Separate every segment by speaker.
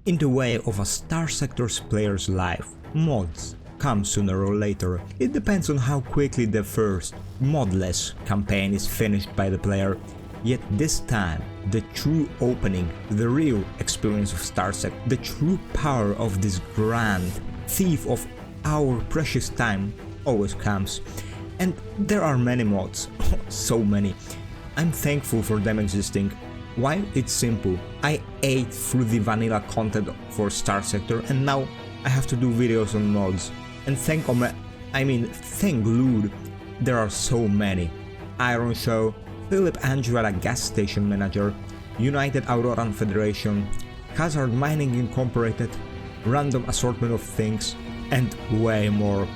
Speaker 1: in the way of a Starsector's player's life. Mods come sooner or later. It depends on how quickly the first modless campaign is finished by the player. Yet this time, the true opening, the real experience of Starsector, the true power of this grand thief of our precious time always comes. And there are many mods, so many. I'm thankful for them existing. Why? It's simple. I ate through the vanilla content for Starsector and now I have to do videos on mods. And thank Lud, there are so many. Iron Show, Philip Angela gas station manager, United Auroran Federation, Hazard Mining Incorporated, random assortment of things, and way more.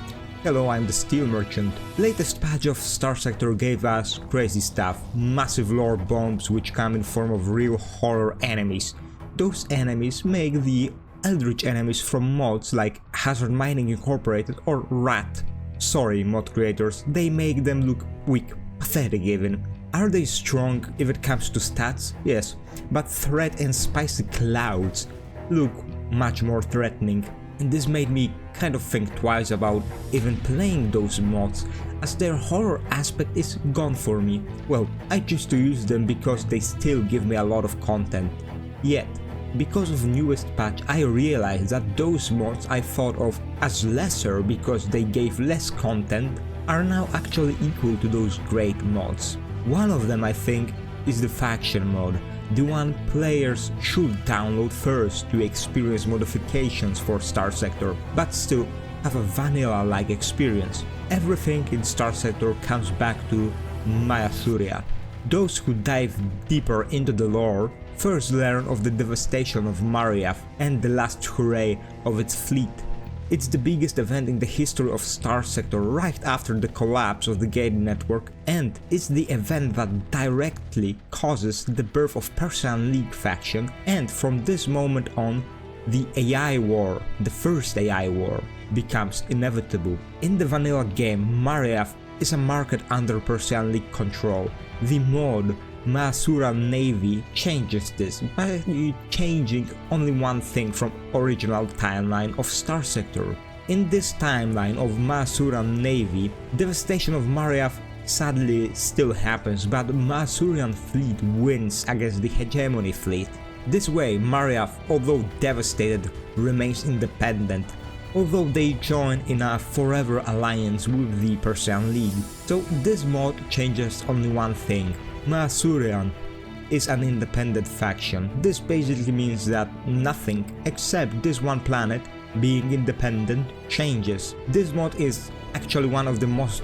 Speaker 1: Hello, I'm the Steel Merchant. Latest patch of Starsector gave us crazy stuff, massive lore bombs which come in form of real horror enemies. Those enemies make the eldritch enemies from mods like Hazard Mining Incorporated or Rat. Sorry mod creators, they make them look weak, pathetic even. Are they strong if it comes to stats? Yes, but threat and spicy clouds look much more threatening. And this made me kind of think twice about even playing those mods, as their horror aspect is gone for me. Well, I choose to use them because they still give me a lot of content. Yet, because of newest patch, I realized that those mods I thought of as lesser because they gave less content are now actually equal to those great mods. One of them, I think, is the faction mod, the one players should download first to experience modifications for Starsector, but still have a vanilla-like experience. Everything in Starsector comes back to Masuran. Those who dive deeper into the lore first learn of the devastation of Mariath and the last hooray of its fleet. It's the biggest event in the history of Starsector right after the collapse of the Gate network, and it's the event that directly causes the birth of Persian League faction, and from this moment on, the AI war, the first AI war, becomes inevitable. In the vanilla game, Mariath is a market under Persian League control. The mod Masuran Navy changes this by changing only one thing from original timeline of Starsector. In this timeline of Masuran Navy, devastation of Mariath sadly still happens, but Masuran fleet wins against the hegemony fleet. This way, Mariath, although devastated, remains independent, although they join in a forever alliance with the Persian League. So this mod changes only one thing. Masuran is an independent faction. This basically means that nothing except this one planet being independent changes. This mod is actually one of the most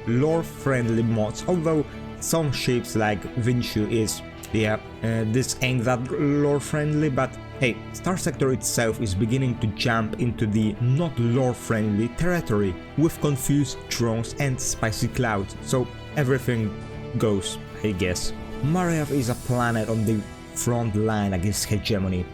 Speaker 1: lore-friendly mods, although some ships like Vinshu is, this ain't that lore-friendly, but hey, Starsector itself is beginning to jump into the not lore-friendly territory with confused drones and spicy clouds, so everything goes, I guess. Mariath is a planet on the front line against hegemony.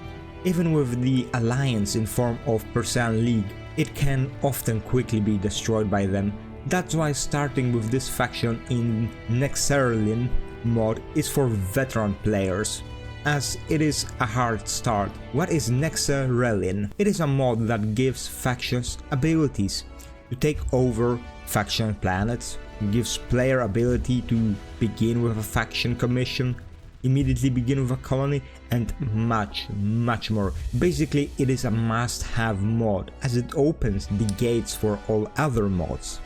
Speaker 1: Even with the alliance in form of Persian League, it can often quickly be destroyed by them. That's why starting with this faction in Nexerlin mod is for veteran players, as it is a hard start. What is Nexerlin? It is a mod that gives factions abilities to take over faction planets, gives player ability to begin with a faction commission, immediately begin with a colony, and much more. Basically, it is a must-have mod, as it opens the gates for all other mods.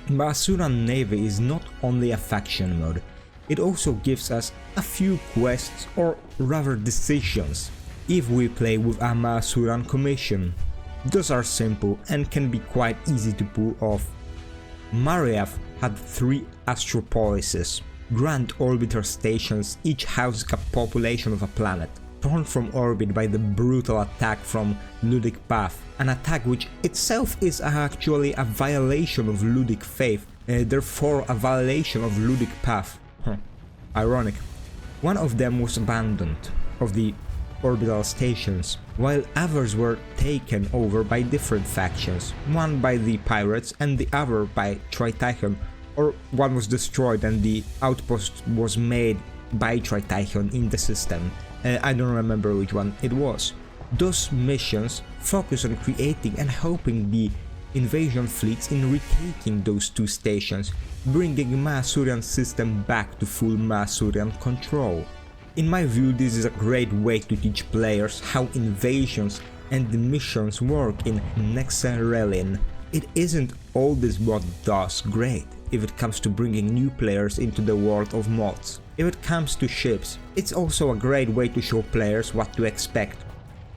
Speaker 1: Masuran Navy is not only a faction mod, it also gives us a few quests, or rather decisions, if we play with a Masuran commission. Those are simple and can be quite easy to pull off. Mariath had 3 astropolises, grand orbiter stations, each housing a population of a planet, torn from orbit by the brutal attack from Ludic Path, an attack which itself is actually a violation of Ludic faith, therefore a violation of Ludic Path. Ironic. One of them was abandoned, of the orbital stations, while others were taken over by different factions, one by the pirates and the other by Tritechon, or one was destroyed and the outpost was made by Tritechon in the system. I don't remember which one it was. Those missions focus on creating and helping the invasion fleets in retaking those two stations, bringing Masuran system back to full Masuran control. In my view, this is a great way to teach players how invasions and the missions work in Nexarelin. It isn't all this mod does great if it comes to bringing new players into the world of mods. If it comes to ships, it's also a great way to show players what to expect.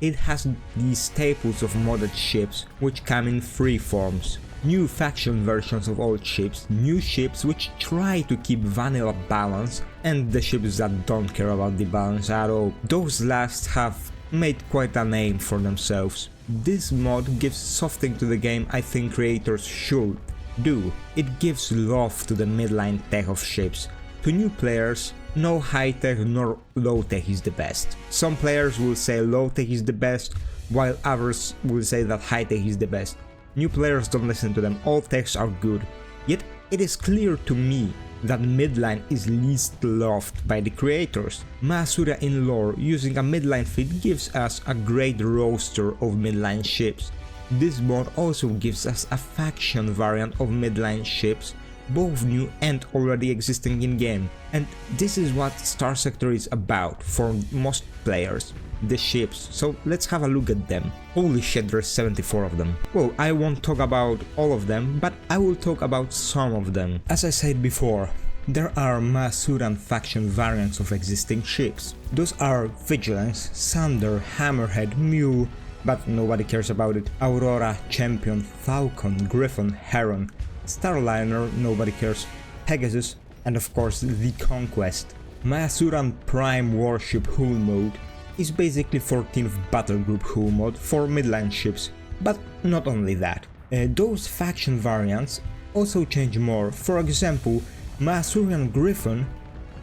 Speaker 1: It has these staples of modded ships which come in three forms. New faction versions of old ships, new ships which try to keep vanilla balance, and the ships that don't care about the balance at all. Those last have made quite a name for themselves. This mod gives something to the game I think creators should do. It gives love to the midline tech of ships. To new players, no high tech nor low tech is the best. Some players will say low tech is the best, while others will say that high tech is the best. New players don't listen to them, all techs are good. Yet it is clear to me that midline is least loved by the creators. Masura in lore using a midline fleet gives us a great roster of midline ships. This mod also gives us a faction variant of midline ships, both new and already existing in game. And this is what Starsector is about for most players. The ships, so let's have a look at them. Holy shit, there's 74 of them. Well, I won't talk about all of them, but I will talk about some of them. As I said before, there are Masuran faction variants of existing ships. Those are Vigilance, Sander, Hammerhead, Mule, but nobody cares about it, Aurora, Champion, Falcon, Griffon, Heron, Starliner, nobody cares, Pegasus, and of course the Conquest. Masuran Prime Warship Hull mode is basically 14th battle group hull mode for midline ships, but not only that. Those faction variants also change more. For example, Masuran Griffon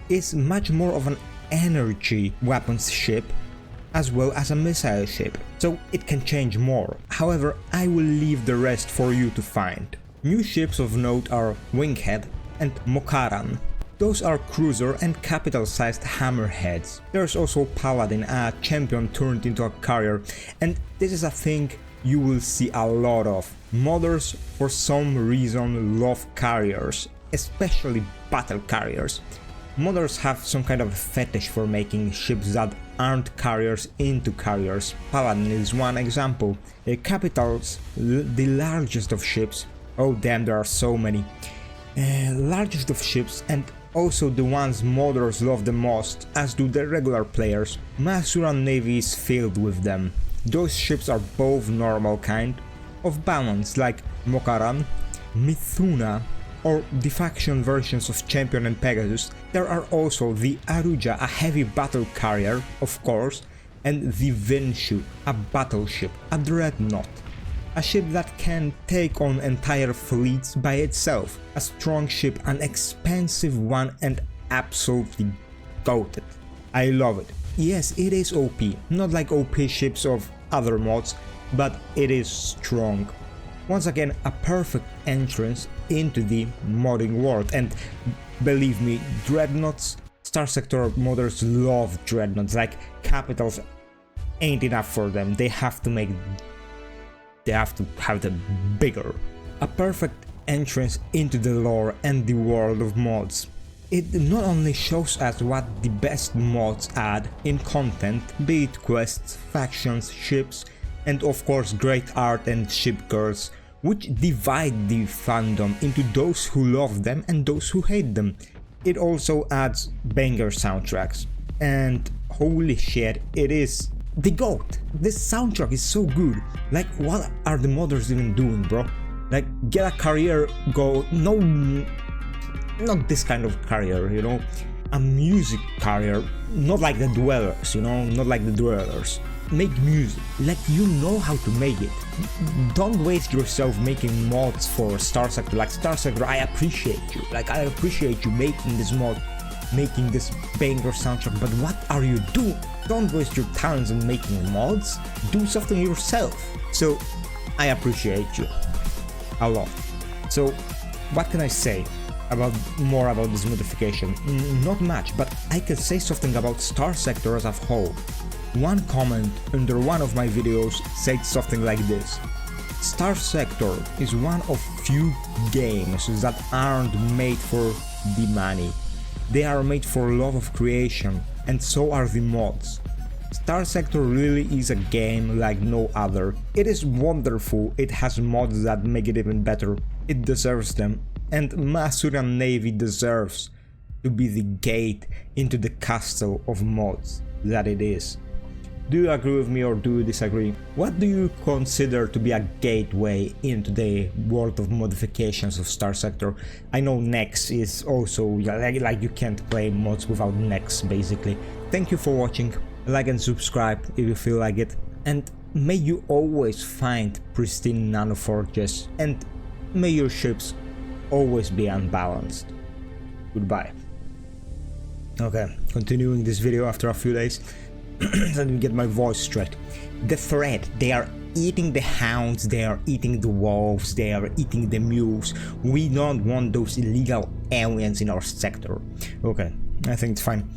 Speaker 1: is much more of an energy weapons ship as well as a missile ship, so it can change more. However, I will leave the rest for you to find. New ships of note are Winghead and Mokaran. Those are cruiser and capital-sized hammerheads. There's also Paladin, a champion turned into a carrier, and this is a thing you will see a lot of. Modders, for some reason, love carriers, especially battle carriers. Modders have some kind of fetish for making ships that aren't carriers into carriers. Paladin is one example. Capitals, the largest of ships. Oh damn, there are so many. Largest of ships, and also the ones modders love the most, as do the regular players. Masuran Navy is filled with them. Those ships are both normal kind of balance, like Mokaran, Mithuna, or the faction versions of Champion and Pegasus. There are also the Aruja, a heavy battle carrier, of course, and the Vinshu, a battleship, a dreadnought. A ship that can take on entire fleets by itself. A strong ship, an expensive one, and absolutely goated. I love it. Yes, it is OP, not like OP ships of other mods, but it is strong. Once again, a perfect entrance into the modding world, and believe me, dreadnoughts, Starsector modders love dreadnoughts. Like, capitals ain't enough for them, they have to have them bigger. A perfect entrance into the lore and the world of mods. It not only shows us what the best mods add in content, be it quests, factions, ships, and of course great art and ship girls, which divide the fandom into those who love them and those who hate them. It also adds banger soundtracks, and holy shit, it is the GOAT. This soundtrack is so good. Like, what are the modders even doing, bro? Like, get a carrier, go, no, not this kind of carrier, you know, a music carrier, not like the Dwellers, you know, not like the Dwellers. Make music, like, you know how to make it. Don't waste yourself making mods for Starsector. Like, Starsector, I appreciate you, like, I appreciate you making this mod, making this banger soundtrack, but what are you doing? Don't waste your talents on making mods, do something yourself. So, I appreciate you a lot. So, what can I say more about this modification? Not much, but I can say something about Starsector as a whole. One comment under one of my videos said something like this: Starsector is one of few games that aren't made for the money. They are made for love of creation, and so are the mods. Starsector really is a game like no other. It is wonderful, it has mods that make it even better. It deserves them, and Masuran Navy deserves to be the gate into the castle of mods that it is. Do you agree with me or do you disagree? What do you consider to be a gateway into the world of modifications of Starsector? I know Nex is also, like you can't play mods without Nex basically. Thank you for watching, like and subscribe if you feel like it, and may you always find pristine nanoforges, and may your ships always be unbalanced. Goodbye. Okay, continuing this video after a few days. Let me get my voice straight. The threat, they are eating the hounds, they are eating the wolves, they are eating the mules. We don't want those illegal aliens in our sector. Okay, I think it's fine.